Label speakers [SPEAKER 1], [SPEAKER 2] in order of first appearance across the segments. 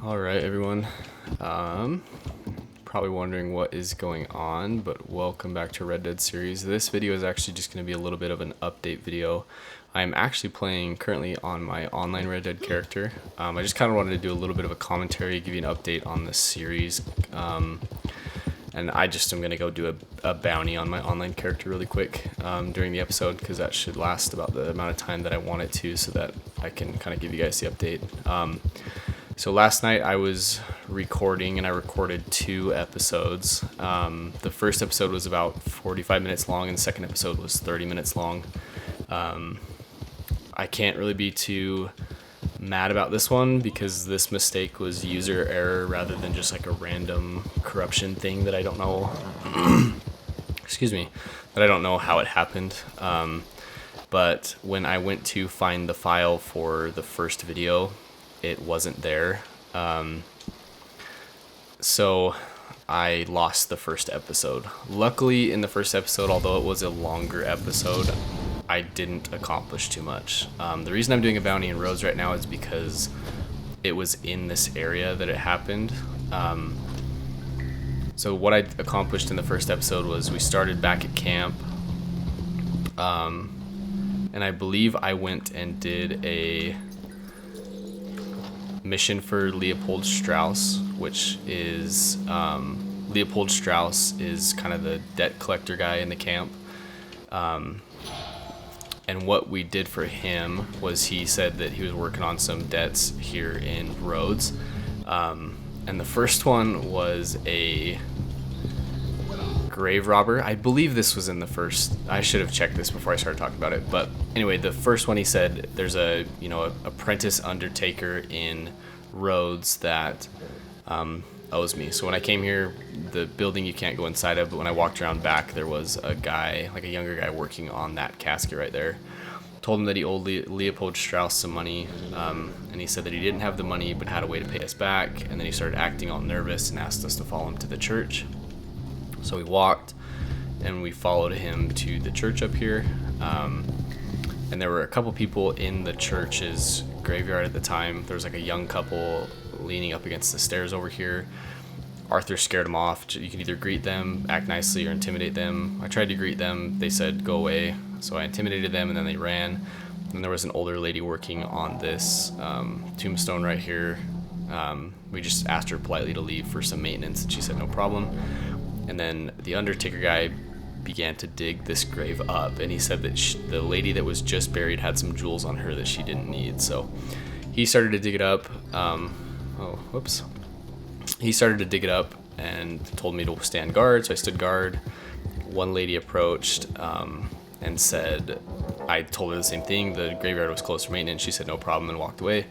[SPEAKER 1] Alright everyone, probably wondering what is going on, but welcome back to Red Dead series. This video is actually just going to be a little bit of an update video. I'm actually playing currently on my online Red Dead character. I just kind of wanted to do a little bit of a commentary, give you an update on the series, and I just am going to go do a bounty on my online character really quick during the episode, because that should last about the amount of time that I want it to, so that I can kind of give you guys the update. So last night I was recording, and I recorded 2 episodes. The first episode was about 45 minutes long, and the second episode was 30 minutes long. I can't really be too mad about this one, because this mistake was user error rather than just like a random corruption thing that I don't know excuse me, that I don't know how it happened. But when I went to find the file for the first video, it wasn't there. So I lost the first episode. Luckily, in the first episode, although it was a longer episode, I didn't accomplish too much. The reason I'm doing a bounty in Rhodes right now is because it was in this area that it happened. So what I accomplished in the first episode was we started back at camp, and I believe I went and did a mission for Leopold Strauss, which is Leopold Strauss is kind of the debt collector guy in the camp. And what we did for him was he said that he was working on some debts here in Rhodes. And the first one was a grave robber. I believe this was in the first. I should have checked this before I started talking about it. But anyway, the first one, he said there's a apprentice undertaker in Rhodes that owes me. So when I came here, the building you can't go inside of, but when I walked around back, there was a guy, like a younger guy, working on that casket right there. Told him that he owed Leopold Strauss some money, and he said that he didn't have the money but had a way to pay us back. And then he started acting all nervous and asked us to follow him to the church. So we walked and we followed him to the church up here. And there were a couple people in the church's graveyard at the time. There was like a young couple leaning up against the stairs over here. Arthur scared them off. You can either greet them, act nicely, or intimidate them. I tried to greet them. They said, go away. So I intimidated them, and then they ran. And there was an older lady working on this tombstone right here. We just asked her politely to leave for some maintenance, and she said no problem. And then the undertaker guy began to dig this grave up, and he said that the lady that was just buried had some jewels on her that she didn't need. So he started to dig it up. He started to dig it up and told me to stand guard, so I stood guard. One lady approached and said, I told her the same thing, the graveyard was closed for maintenance. She said no problem and walked away.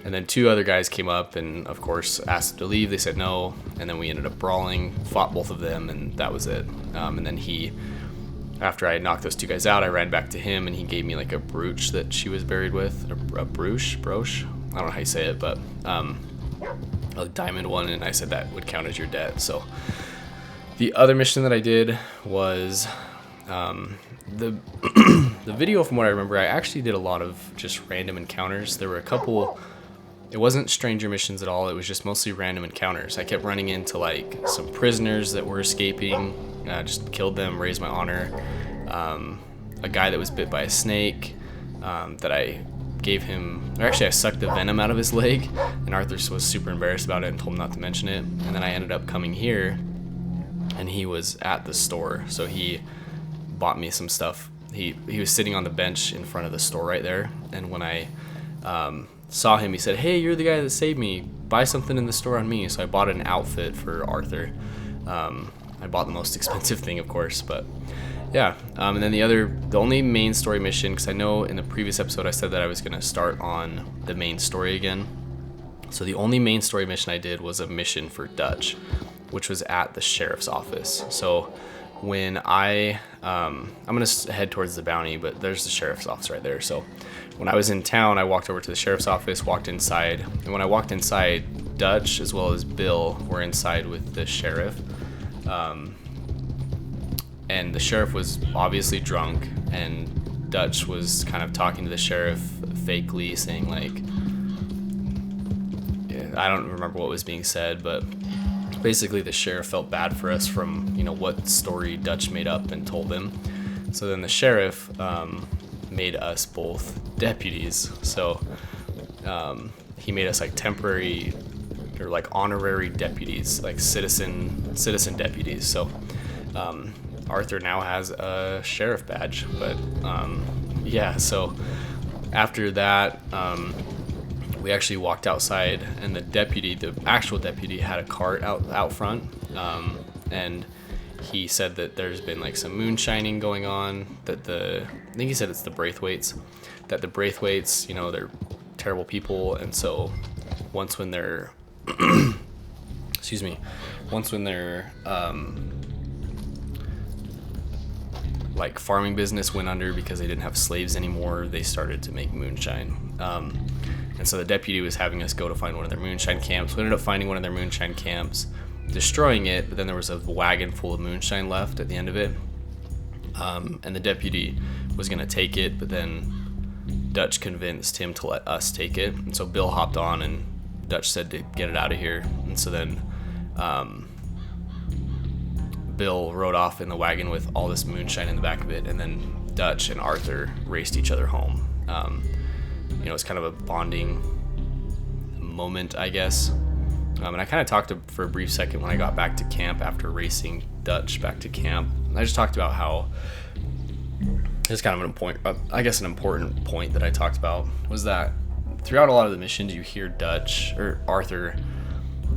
[SPEAKER 1] And then 2 other guys came up and, of course, asked them to leave. They said no, and then we ended up brawling, fought both of them, and that was it. And then after I knocked those 2 guys out, I ran back to him, and he gave me like a brooch that she was buried with, a brooch? I don't know how you say it, but a diamond one, and I said that would count as your debt. So the other mission that I did was the video. From what I remember, I actually did a lot of just random encounters. There were a couple. It wasn't stranger missions at all. It was just mostly random encounters. I kept running into like some prisoners that were escaping. Just killed them, raised my honor. A guy that was bit by a snake that I gave him, or actually I sucked the venom out of his leg, and Arthur was super embarrassed about it and told him not to mention it. And then I ended up coming here, and he was at the store, so he bought me some stuff. He was sitting on the bench in front of the store right there, and when I saw him, he said, hey, you're the guy that saved me, buy something in the store on me. So I bought an outfit for Arthur. I bought the most expensive thing, of course, but yeah. And then the only main story mission, because I know in the previous episode I said that I was going to start on the main story again. So the only main story mission I did was a mission for Dutch, which was at the sheriff's office. So when I'm going to head towards the bounty, but there's the sheriff's office right there. So when I was in town, I walked over to the sheriff's office, walked inside, and when I walked inside, Dutch as well as Bill were inside with the sheriff. And the sheriff was obviously drunk, and Dutch was kind of talking to the sheriff fakely, saying like, I don't remember what was being said, but basically the sheriff felt bad for us from, you know, what story Dutch made up and told him. So then the sheriff made us both deputies. So he made us like temporary or like honorary deputies, like citizen deputies. So Arthur now has a sheriff badge. But yeah, so after that, we actually walked outside, and the actual deputy, had a cart out front, and he said that there's been like some moonshining going on. I think he said it's the Braithwaites. That the Braithwaites, you know, they're terrible people, and so once when their like farming business went under because they didn't have slaves anymore, they started to make moonshine. And so the deputy was having us go to find one of their moonshine camps. We ended up finding one of their moonshine camps, destroying it, but then there was a wagon full of moonshine left at the end of it. And the deputy was going to take it, but then Dutch convinced him to let us take it. And so Bill hopped on, and Dutch said to get it out of here. And so then Bill rode off in the wagon with all this moonshine in the back of it, and then Dutch and Arthur raced each other home. You know, it's kind of a bonding moment, I guess. And I kind of talked for a brief second when I got back to camp after racing Dutch back to camp. I just talked about how it's kind of an important point that I talked about was that throughout a lot of the missions, you hear Dutch or Arthur,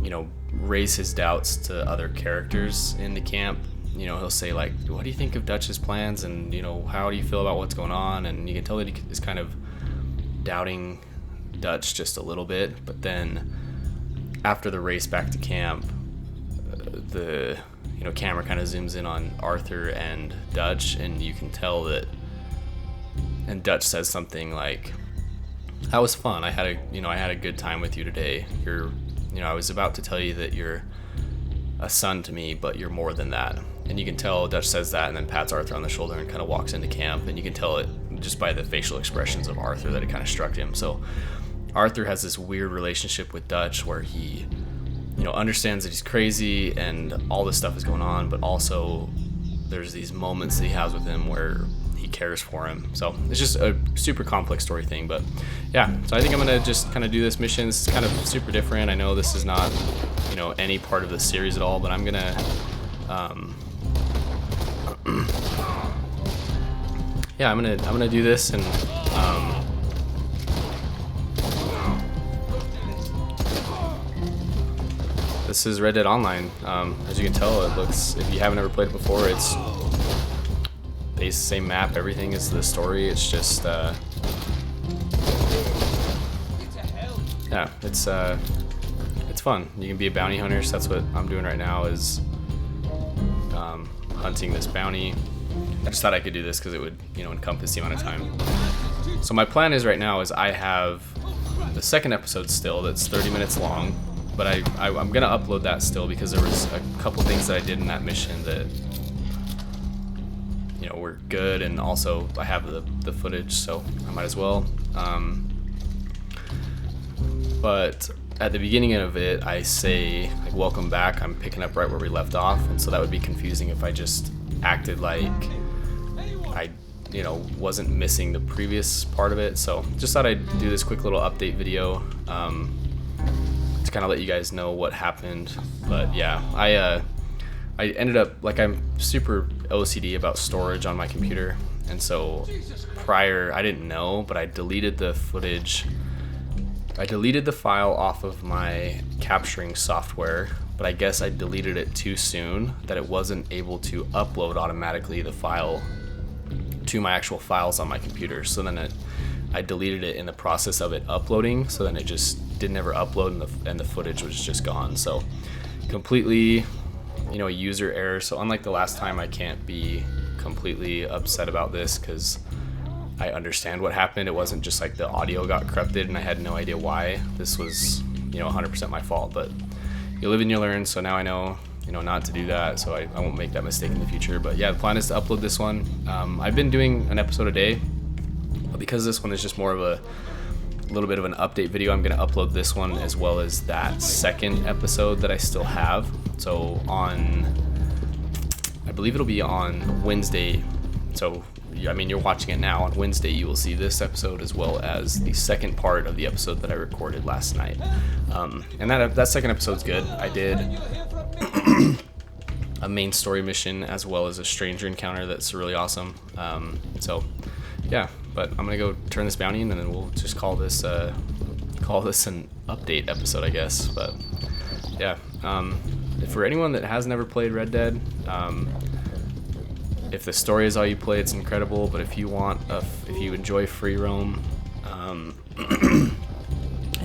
[SPEAKER 1] you know, raise his doubts to other characters in the camp. You know, he'll say like, "What do you think of Dutch's plans?" And, you know, "How do you feel about what's going on?" And you can tell that he is kind of doubting Dutch just a little bit. But then after the race back to camp, the camera kind of zooms in on Arthur and Dutch, and you can tell that, and Dutch says something like, "That was fun. I had a good time with you today. I was about to tell you that you're a son to me, but you're more than that." And you can tell Dutch says that, and then pats Arthur on the shoulder and kind of walks into camp, and you can tell it just by the facial expressions of Arthur that it kind of struck him. So Arthur has this weird relationship with Dutch where he, you know, understands that he's crazy and all this stuff is going on, but also there's these moments that he has with him where he cares for him. So it's just a super complex story thing. But yeah, so I think I'm gonna just kind of do this mission. It's kind of super different. I know this is not, you know, any part of the series at all, but I'm gonna I'm gonna do this, and this is Red Dead Online. As you can tell, it looks, if you haven't ever played it before, it's based the same map. Everything is the story. It's just it's fun. You can be a bounty hunter, so that's what I'm doing right now, is hunting this bounty. I just thought I could do this because it would, you know, encompass the amount of time. So my plan is right now is I have the second episode still that's 30 minutes long, but I'm gonna upload that still because there was a couple things that I did in that mission that, you know, were good, and also I have the footage, so I might as well. But at the beginning of it, I say, like, "Welcome back." I'm picking up right where we left off, and so that would be confusing if I just acted like I, you know, wasn't missing the previous part of it. So just thought I'd do this quick little update video to kind of let you guys know what happened. But yeah, I ended up, like, I'm super OCD about storage on my computer, and so prior, I didn't know, but I deleted the footage. I deleted the file off of my capturing software, but I guess I deleted it too soon, that it wasn't able to upload automatically the file to my actual files on my computer. So then I deleted it in the process of it uploading, so then it just didn't ever upload, and the footage was just gone. So completely, you know, a user error. So unlike the last time, I can't be completely upset about this because I understand what happened. It wasn't just like the audio got corrupted and I had no idea why. This was, you know, 100% my fault, but you live and you learn. So now I know, you know, not to do that, so I won't make that mistake in the future. But yeah, the plan is to upload this one. I've been doing an episode a day, but because this one is just more of a little bit of an update video. I'm going to upload this one as well as that second episode that I still have. So I believe it'll be on Wednesday. So, I mean, you're watching it now. On Wednesday, you will see this episode as well as the second part of the episode that I recorded last night. And that second episode's good. I did a main story mission as well as a stranger encounter that's really awesome. So, yeah. But I'm gonna go turn this bounty in, and then we'll just call this an update episode, I guess. But yeah, for anyone that has never played Red Dead, if the story is all you play, it's incredible. But if you enjoy free roam, and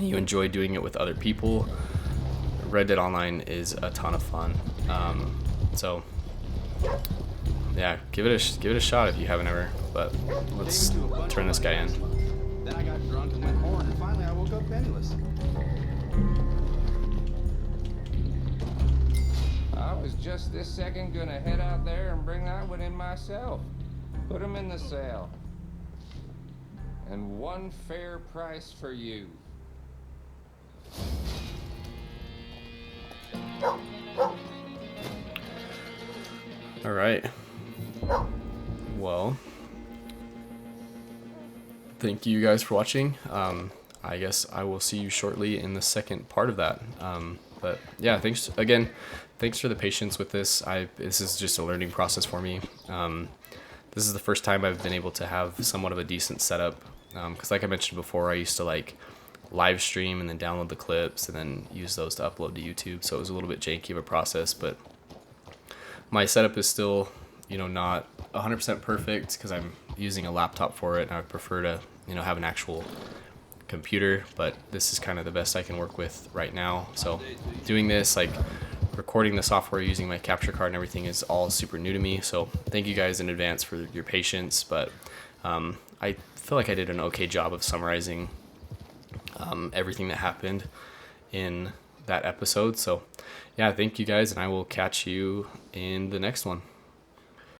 [SPEAKER 1] you enjoy doing it with other people, Red Dead Online is a ton of fun. So yeah, give it a shot if you haven't ever. But let's turn this guy in.
[SPEAKER 2] Then I got drunk and went horn, and finally I woke up penniless.
[SPEAKER 3] I was just this second gonna head out there and bring that one in myself. Put him in the sale. And one fair price for you.
[SPEAKER 1] All right. Well, thank you guys for watching. I guess I will see you shortly in the second part of that. But yeah, thanks for the patience with this. This is just a learning process for me. This is the first time I've been able to have somewhat of a decent setup. Because like I mentioned before, I used to like live stream and then download the clips and then use those to upload to YouTube. So it was a little bit janky of a process, but my setup is still, not 100% perfect because I'm using a laptop for it, and I would prefer to, have an actual computer, but this is kind of the best I can work with right now. So doing this, like recording the software using my capture card and everything, is all super new to me. So thank you guys in advance for your patience, but I feel like I did an okay job of summarizing everything that happened in that episode. So yeah, thank you guys, and I will catch you in the next one.